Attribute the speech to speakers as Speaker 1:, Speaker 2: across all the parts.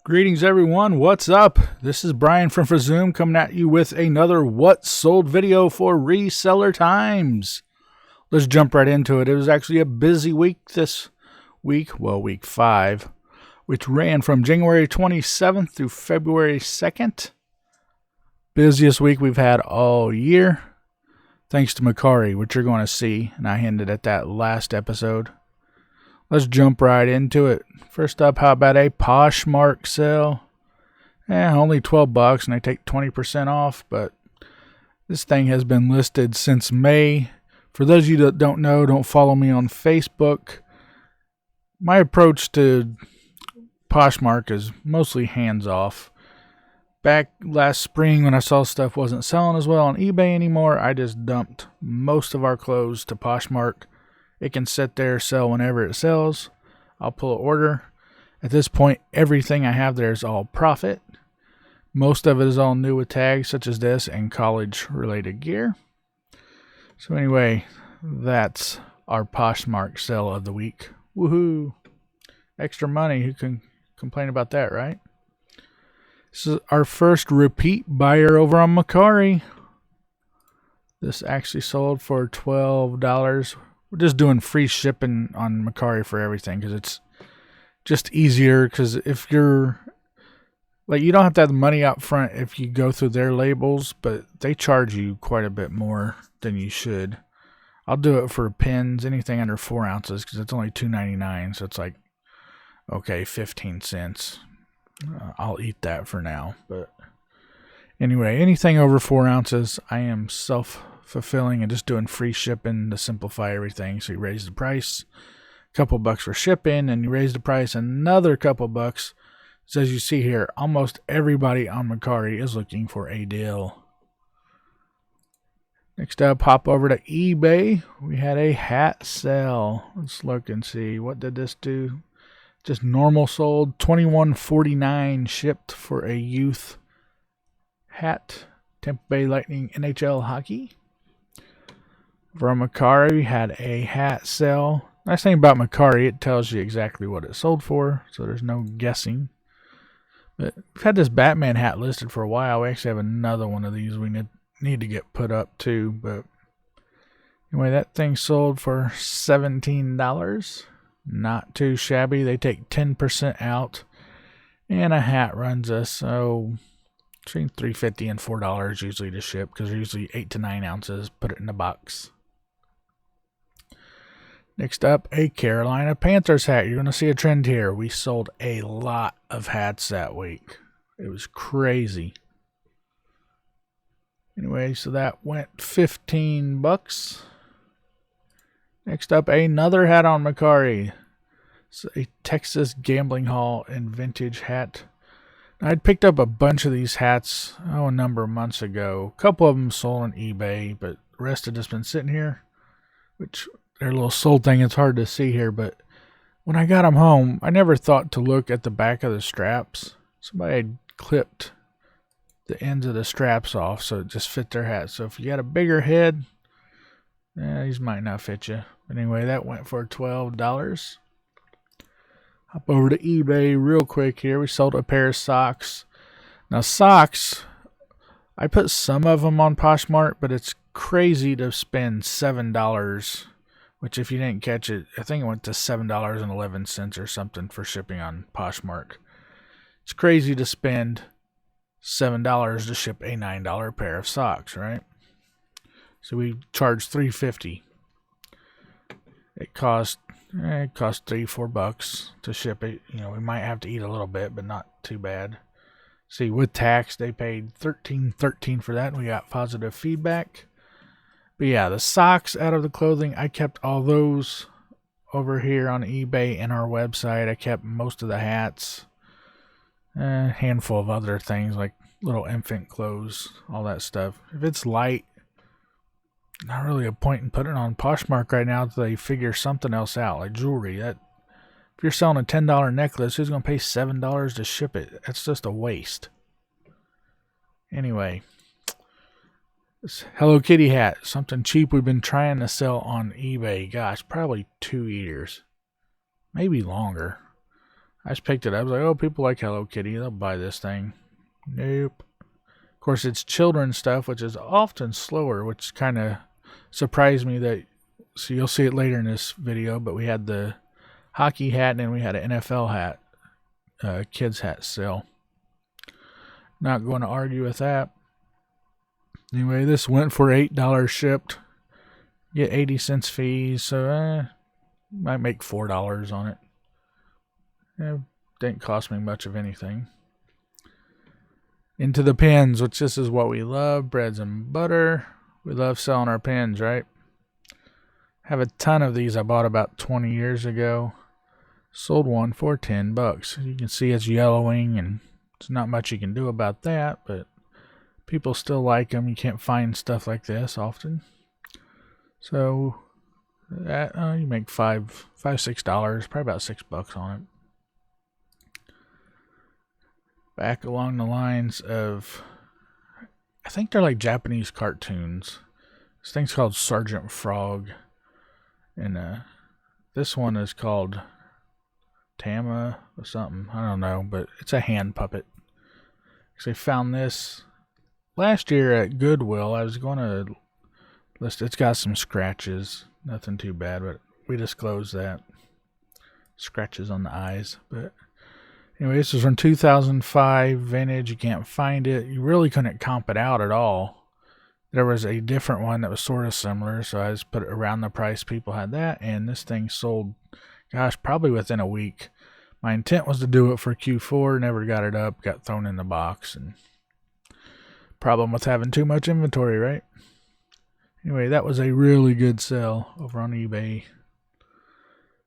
Speaker 1: Greetings everyone, what's up? This is Brian from Zoom coming at you with another What Sold video for Reseller Times. Let's jump right into it. It was actually a busy week this week, well week 5, which ran from January 27th through February 2nd. Busiest week we've had all year, thanks to Mercari, which you're going to see, and I hinted at that last episode. Let's jump right into it. First up, how about a Poshmark sale? Only $12 and I take 20% off, but this thing has been listed since May. For those of you that don't know, don't follow me on Facebook. My approach to Poshmark is mostly hands-off. Back last spring when I saw stuff wasn't selling as well on eBay anymore, I just dumped most of our clothes to Poshmark. It can sit there, sell whenever it sells. I'll pull an order. At this point, everything I have there is all profit. Most of it is all new with tags such as this and college-related gear. So anyway, that's our Poshmark sale of the week. Woohoo! Extra money. Who can complain about that, right? This is our first repeat buyer over on Mercari. This actually sold for $12. We're just doing free shipping on Mercari for everything because it's just easier. Because if you're like, you don't have to have the money up front if you go through their labels, but they charge you quite a bit more than you should. I'll do it for pins, anything under 4 ounces, because it's only $2.99. So it's like, okay, 15 cents. I'll eat that for now. But anyway, anything over 4 ounces, I am self-fulfilling and just doing free shipping to simplify everything. So you raise the price, a couple bucks for shipping, and you raise the price another couple bucks. So as you see here, almost everybody on Mercari is looking for a deal. Next up, hop over to eBay. We had a hat sale. Let's look and see. What did this do? Just normal sold, $21.49 shipped for a youth hat. Tampa Bay Lightning NHL hockey. From Mercari, had a hat sale. Nice thing about Mercari, it tells you exactly what it sold for, so there's no guessing. But we've had this Batman hat listed for a while. We actually have another one of these we need to get put up too. But anyway, that thing sold for $17. Not too shabby. They take 10% out, and a hat runs us between $3.50 and $4 usually to ship, because they're usually 8 to 9 ounces. Put it in a box. Next up, a Carolina Panthers hat. You're going to see a trend here. We sold a lot of hats that week. It was crazy. Anyway, so that went $15. Next up, another hat on Mercari. It's a Texas Gambling Hall and vintage hat. I'd picked up a bunch of these hats a number of months ago. A couple of them sold on eBay, but the rest have just been sitting here, which their little sold thing, it's hard to see here. But when I got them home, I never thought to look at the back of the straps. Somebody had clipped the ends of the straps off so it just fit their hat. So if you got a bigger head, these might not fit you. But anyway, that went for $12. Hop over to eBay real quick here. We sold a pair of socks. Now socks, I put some of them on Poshmark, but it's crazy to spend $7, which if you didn't catch it, I think it went to $7.11 or something for shipping on Poshmark. It's crazy to spend $7 to ship a $9 pair of socks, right? So we charged $3.50. It cost $3-4 to ship it. You know, we might have to eat a little bit, but not too bad. See, with tax, they paid $13 for that, and we got positive feedback. But yeah, the socks out of the clothing, I kept all those over here on eBay and our website. I kept most of the hats, a handful of other things like little infant clothes, all that stuff. If it's light, not really a point in putting it on Poshmark right now until they figure something else out, like jewelry. That if you're selling a $10 necklace, who's going to pay $7 to ship it? That's just a waste. Anyway, this Hello Kitty hat, something cheap we've been trying to sell on eBay. Gosh, probably 2 years, maybe longer. I just picked it up. I was like, oh, people like Hello Kitty. They'll buy this thing. Nope. Of course, it's children's stuff, which is often slower, which kind of surprised me that, so you'll see it later in this video, but we had the hockey hat and then we had an NFL hat, kids hat sale. Not going to argue with that. Anyway, this went for $8 shipped. Get 80 cents fees, so might make $4 on it. Didn't cost me much of anything. Into the pins, which this is what we love, breads and butter. We love selling our pins, right? Have a ton of these I bought about 20 years ago. Sold one for $10. You can see it's yellowing, and there's not much you can do about that, but people still like them. You can't find stuff like this often. So that you make $6, probably about $6 on it. Back along the lines of, I think they're like Japanese cartoons. This thing's called Sergeant Frog, and this one is called Tama or something. I don't know, but it's a hand puppet. So I found this last year at Goodwill. I was going to list. It's got some scratches, nothing too bad, but we disclosed that. Scratches on the eyes, but anyway, this is from 2005 vintage. You can't find it. You really couldn't comp it out at all. There was a different one that was sort of similar, so I just put it around the price people had that, and this thing sold, gosh, probably within a week. My intent was to do it for Q4, never got it up, got thrown in the box, and problem with having too much inventory, right? Anyway, that was a really good sell over on eBay.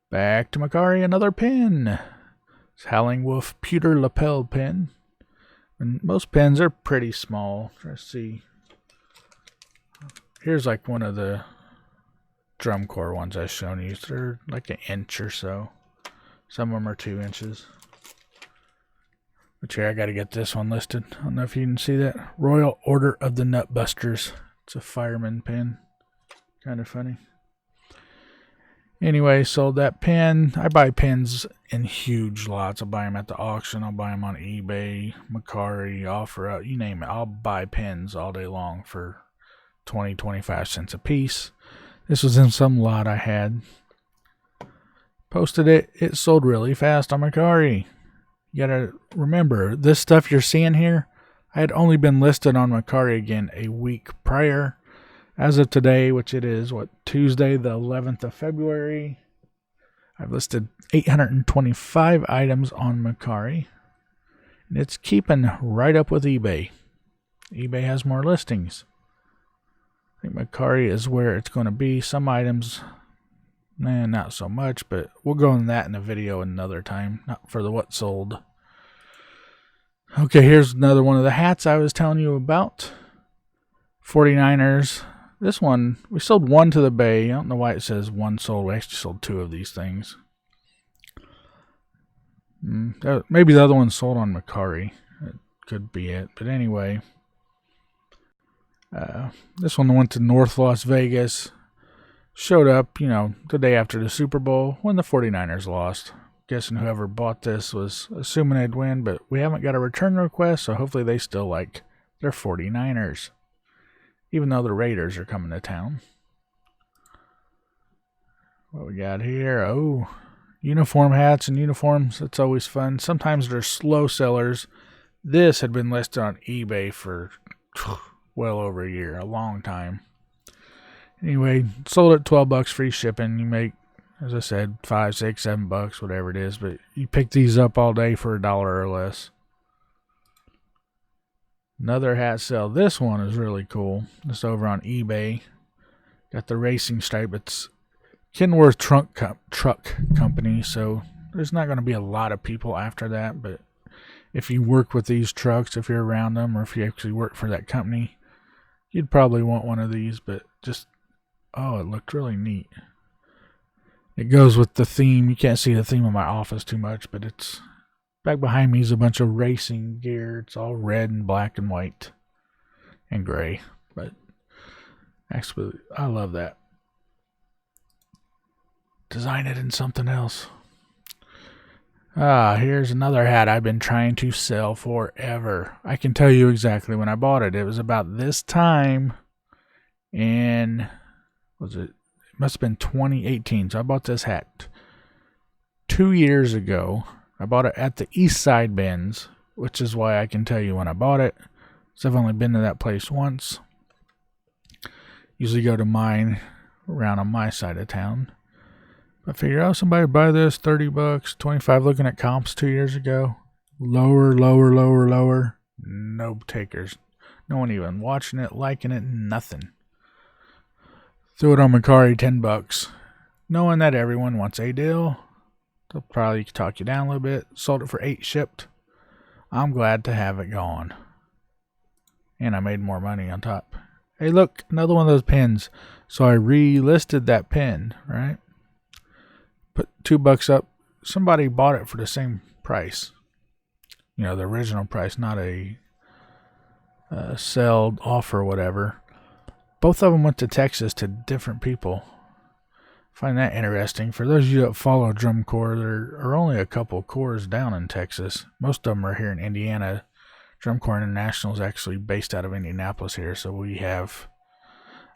Speaker 1: Back to Mercari, another pin. It's Howling Wolf pewter lapel pin. And most pins are pretty small. Let's see. Here's like one of the drum corps ones I've shown you. They're like an inch or so. Some of them are 2 inches. But here, I got to get this one listed. I don't know if you can see that. Royal Order of the Nutbusters. It's a fireman pin. Kind of funny. Anyway, sold that pin. I buy pins in huge lots. I'll buy them at the auction. I'll buy them on eBay, Mercari, OfferUp, you name it. I'll buy pins all day long for 20, 25 cents a piece. This was in some lot I had. Posted it. It sold really fast on Mercari. You gotta remember, this stuff you're seeing here, I had only been listed on Mercari again a week prior. As of today, which it is, Tuesday the 11th of February, I've listed 825 items on Mercari. And it's keeping right up with eBay. eBay has more listings. I think Mercari is where it's going to be. Some items, not so much, but we'll go on that in a video another time, not for the what sold. Okay, here's another one of the hats I was telling you about. 49ers. This one, we sold one to the Bay. I don't know why it says one sold. We actually sold 2 of these things. Maybe the other one sold on Mercari. It could be it. But anyway, this one went to North Las Vegas. Showed up, the day after the Super Bowl when the 49ers lost. Guessing whoever bought this was assuming they'd win, but we haven't got a return request, so hopefully they still like their 49ers. Even though the Raiders are coming to town. What we got here? Oh, uniform hats and uniforms. That's always fun. Sometimes they're slow sellers. This had been listed on eBay for well over a year, a long time. Anyway, sold at $12 free shipping. You make, as I said, $5, $6, $7, whatever it is. But you pick these up all day for $1 or less. Another hat sale. This one is really cool. It's over on eBay. Got the racing stripe. It's Kenworth Truck Company, so there's not going to be a lot of people after that. But if you work with these trucks, if you're around them, or if you actually work for that company, you'd probably want one of these. But just, oh, it looked really neat. It goes with the theme. You can't see the theme of my office too much, but it's... Back behind me is a bunch of racing gear. It's all red and black and white and gray. But actually, I love that. Design it in something else. Here's another hat I've been trying to sell forever. I can tell you exactly when I bought it. It was about this time in, it must have been 2018. So I bought this hat 2 years ago. I bought it at the East Side bins, which is why I can tell you when I bought it. So I've only been to that place once. Usually go to mine around on my side of town. I figured, oh, somebody would buy this, $30, $25, looking at comps 2 years ago. Lower. No takers. No one even watching it, liking it, nothing. Threw it on Mercari, $10. Knowing that everyone wants a deal, they'll probably talk you down a little bit. Sold it for $8 shipped. I'm glad to have it gone. And I made more money on top. Hey, look, another one of those pins. So I relisted that pin, right? Put $2 up. Somebody bought it for the same price. You know, the original price, not a sell offer or whatever. Both of them went to Texas to different people. Find that interesting. For those of you that follow drum corps, there are only a couple corps down in Texas. Most of them are here in Indiana. Drum Corps International is actually based out of Indianapolis here, so we have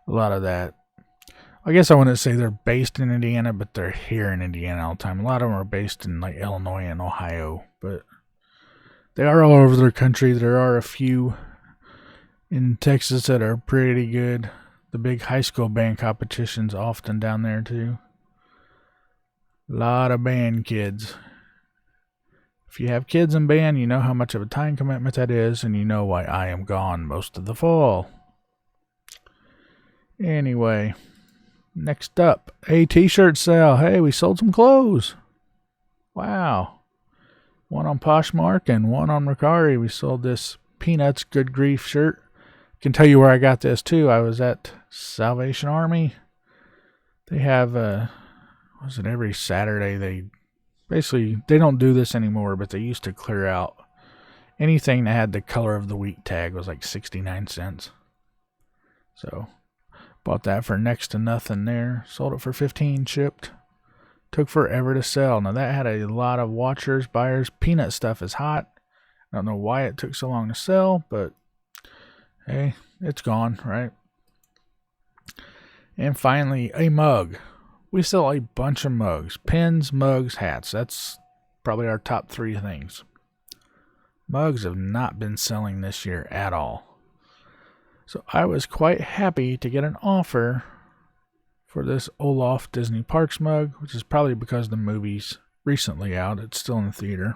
Speaker 1: a lot of that. I guess I wouldn't say they're based in Indiana, but they're here in Indiana all the time. A lot of them are based in like Illinois and Ohio, but they are all over their country. There are a few in Texas that are pretty good. The big high school band competition's often down there too. A lot of band kids. If you have kids in band, you know how much of a time commitment that is, and you know why I am gone most of the fall. Anyway, next up, a t-shirt sale. Hey, we sold some clothes. Wow. One on Poshmark and one on Mercari. We sold this Peanuts Good Grief shirt. Can tell you where I got this too. I was at Salvation Army. They have every Saturday they don't do this anymore, but they used to clear out anything that had the color of the week tag was like 69 cents. So bought that for next to nothing there. Sold it for 15 shipped. Took forever to sell. Now that had a lot of watchers, buyers. Peanut stuff is hot. I don't know why it took so long to sell, but hey, it's gone, right? And finally, a mug. We sell a bunch of mugs. Pins, mugs, hats. That's probably our top 3 things. Mugs have not been selling this year at all. So I was quite happy to get an offer for this Olaf Disney Parks mug, which is probably because the movie's recently out. It's still in the theater.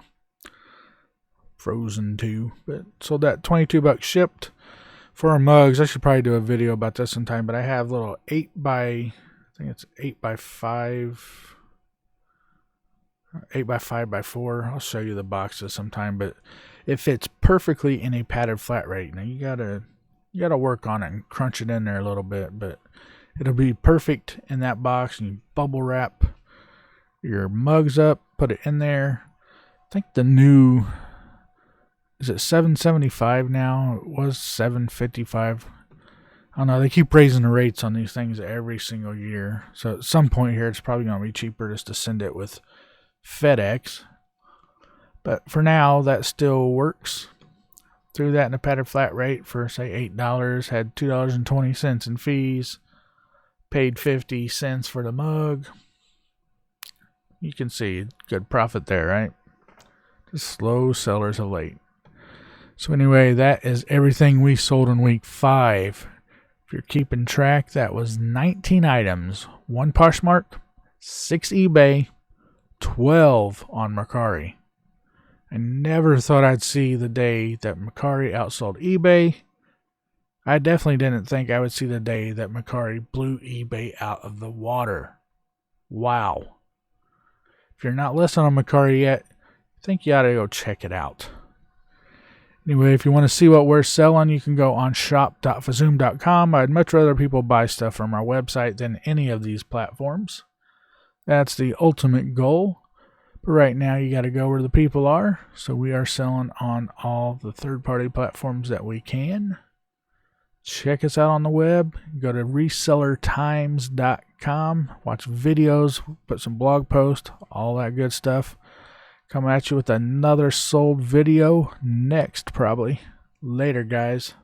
Speaker 1: Frozen 2. But sold that $22 shipped. For our mugs, I should probably do a video about this sometime, but I have little 8 by 5 by 4. I'll show you the boxes sometime, but it fits perfectly in a padded flat rate. Now you gotta work on it and crunch it in there a little bit, but it'll be perfect in that box. And you bubble wrap your mugs up, put it in there. I think the new, is it $7.75 now? It was $7.55. I don't know. They keep raising the rates on these things every single year. So at some point here, it's probably going to be cheaper just to send it with FedEx. But for now, that still works. Threw that in a padded flat rate for, say, $8. Had $2.20 in fees. Paid 50 cents for the mug. You can see good profit there, right? Just slow sellers of late. So anyway, that is everything we sold in week 5. If you're keeping track, that was 19 items. 1 Poshmark, 6 eBay, 12 on Mercari. I never thought I'd see the day that Mercari outsold eBay. I definitely didn't think I would see the day that Mercari blew eBay out of the water. Wow. If you're not listed on Mercari yet, I think you ought to go check it out. Anyway, if you want to see what we're selling, you can go on shop.fazoom.com. I'd much rather people buy stuff from our website than any of these platforms. That's the ultimate goal. But right now, you got to go where the people are. So we are selling on all the third-party platforms that we can. Check us out on the web. Go to resellertimes.com. Watch videos, put some blog posts, all that good stuff. Coming at you with another sold video next, probably. Later, guys.